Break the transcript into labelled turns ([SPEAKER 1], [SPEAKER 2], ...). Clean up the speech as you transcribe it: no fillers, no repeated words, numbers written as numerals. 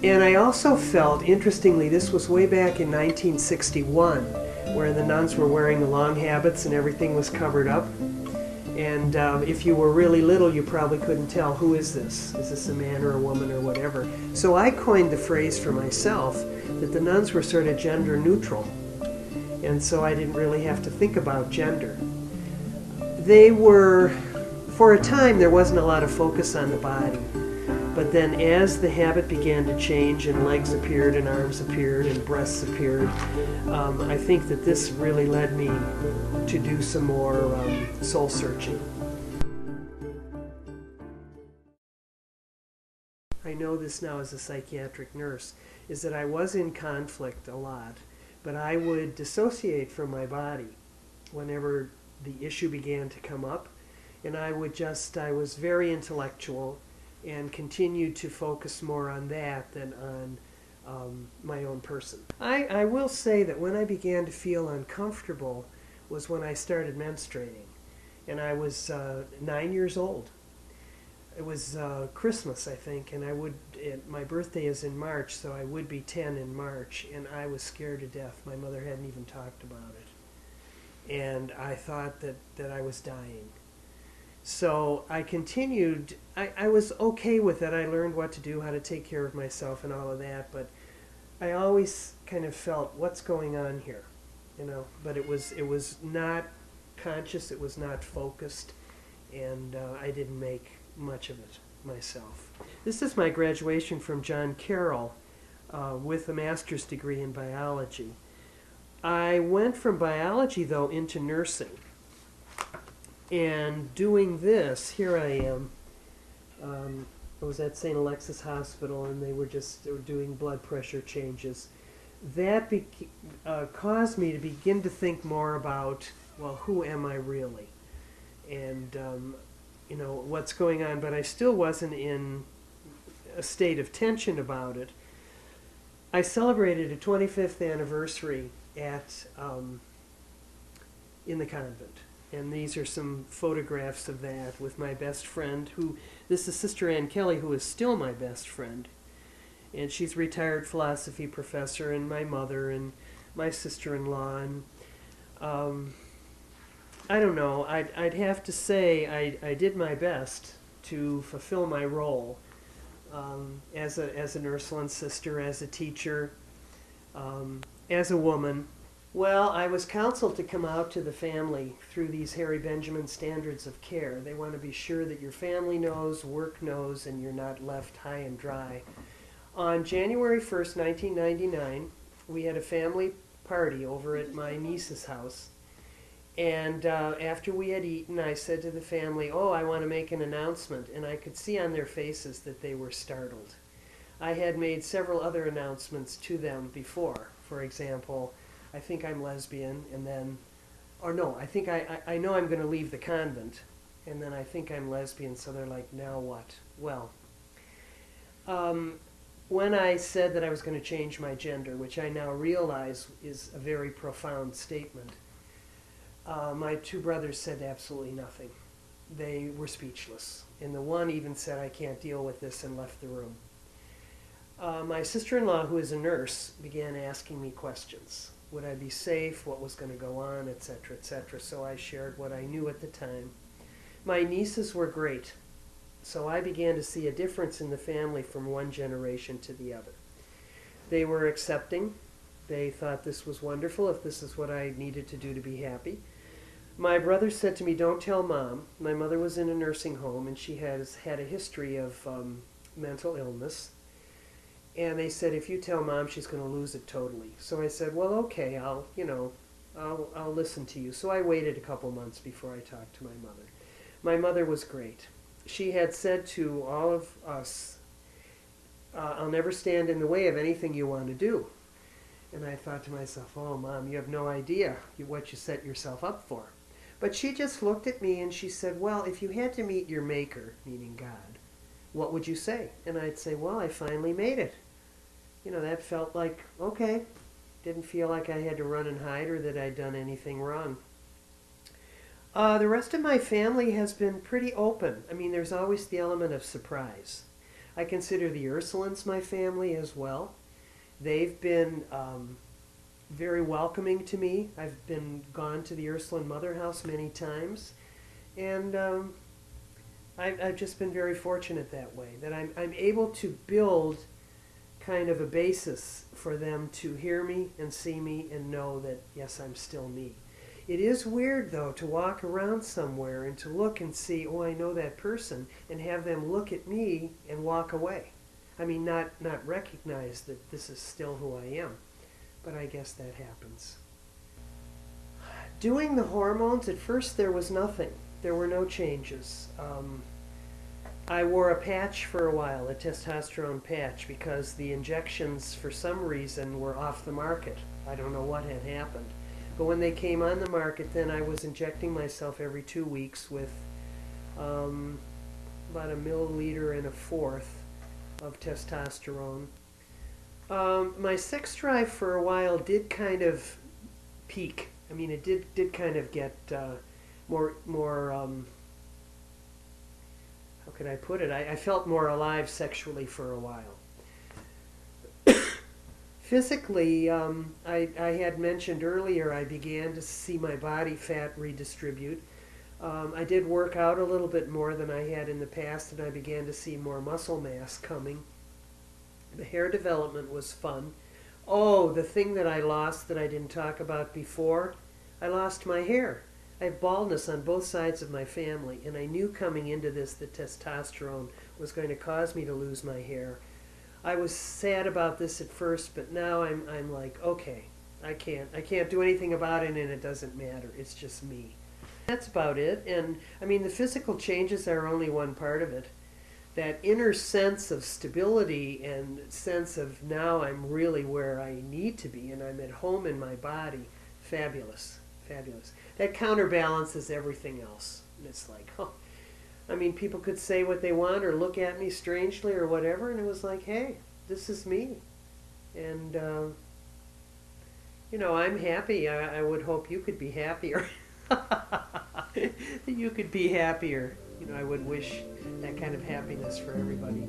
[SPEAKER 1] And I also felt, interestingly, this was way back in 1961, where the nuns were wearing the long habits and everything was covered up. And if you were really little, you probably couldn't tell, who is this? Is this a man or a woman or whatever? So I coined the phrase for myself that the nuns were sort of gender neutral. And so I didn't really have to think about gender. They were, for a time, there wasn't a lot of focus on the body. But then as the habit began to change and legs appeared and arms appeared and breasts appeared, I think that this really led me to do some more soul searching. I know this now as a psychiatric nurse, is that I was in conflict a lot, but I would dissociate from my body whenever the issue began to come up, and I was very intellectual and continued to focus more on that than on my own person. I will say that when I began to feel uncomfortable was when I started menstruating, and I was 9 years old. It was Christmas, I think, and my birthday is in March, so I would be 10 in March, and I was scared to death. My mother hadn't even talked about it, and I thought that I was dying. So I continued. I was okay with it. I learned what to do, how to take care of myself and all of that, but I always kind of felt, what's going on here? But it was not conscious, it was not focused, and I didn't make much of it myself. This is my graduation from John Carroll with a master's degree in biology. I went from biology, though, into nursing. And doing this, here I am. I was at St. Alexis Hospital, and they were doing blood pressure changes. That caused me to begin to think more about, well, who am I really? And, what's going on? But I still wasn't in a state of tension about it. I celebrated a 25th anniversary in the convent. And these are some photographs of that with my best friend, this is Sister Ann Kelly, who is still my best friend. And she's a retired philosophy professor, and my mother, and my sister-in-law. And I don't know, I'd have to say I did my best to fulfill my role as an Ursuline sister, as a teacher, as a woman. Well, I was counseled to come out to the family through these Harry Benjamin standards of care. They want to be sure that your family knows, work knows, and you're not left high and dry. On January 1st, 1999, we had a family party over at my niece's house. And after we had eaten, I said to the family, I want to make an announcement. And I could see on their faces that they were startled. I had made several other announcements to them before. For example, I think I'm lesbian, and then, I think I know I'm going to leave the convent, and then I think I'm lesbian, so they're like, now what? Well, when I said that I was going to change my gender, which I now realize is a very profound statement, my two brothers said absolutely nothing. They were speechless, and the one even said, I can't deal with this, and left the room. My sister-in-law, who is a nurse, began asking me questions. Would I be safe? What was going to go on? Etc., etc. So I shared what I knew at the time. My nieces were great. So I began to see a difference in the family from one generation to the other. They were accepting. They thought this was wonderful, if this is what I needed to do to be happy. My brother said to me, don't tell Mom. My mother was in a nursing home, and she has had a history of mental illness. And they said, if you tell Mom, she's going to lose it totally. So I said, well, okay, I'll listen to you. So I waited a couple months before I talked to my mother. My mother was great. She had said to all of us, I'll never stand in the way of anything you want to do. And I thought to myself, oh, Mom, you have no idea what you set yourself up for. But she just looked at me and she said, well, if you had to meet your maker, meaning God, what would you say? And I'd say, well, I finally made it. That felt like, okay. Didn't feel like I had to run and hide or that I'd done anything wrong. The rest of my family has been pretty open. I mean, there's always the element of surprise. I consider the Ursulines my family as well. They've been very welcoming to me. I've been gone to the Ursuline Mother House many times, and I've just been very fortunate that way, that I'm able to build kind of a basis for them to hear me and see me and know that, yes, I'm still me. It is weird, though, to walk around somewhere and to look and see, oh, I know that person, and have them look at me and walk away. I mean, not recognize that this is still who I am, but I guess that happens. Doing the hormones, at first there was nothing. There were no changes. I wore a patch for a while, a testosterone patch, because the injections, for some reason, were off the market. I don't know what had happened. But when they came on the market, then I was injecting myself every 2 weeks with about 1 milliliter and a fourth of testosterone. My sex drive for a while did kind of peak. I mean, it did kind of get more how could I put it? I felt more alive sexually for a while. Physically, I had mentioned earlier I began to see my body fat redistribute. I did work out a little bit more than I had in the past, and I began to see more muscle mass coming. The hair development was fun. Oh, the thing that I lost that I didn't talk about before, I lost my hair. I have baldness on both sides of my family, and I knew coming into this that testosterone was going to cause me to lose my hair. I was sad about this at first, but now I'm like, okay, I can't do anything about it, and it doesn't matter. It's just me. That's about it. And I mean, the physical changes are only one part of it. That inner sense of stability and sense of now I'm really where I need to be, and I'm at home in my body, fabulous, fabulous. That counterbalances everything else. And it's like, oh, I mean, people could say what they want or look at me strangely or whatever, and it was like, hey, this is me. And, I'm happy. I would hope you could be happier. That you could be happier. I would wish that kind of happiness for everybody.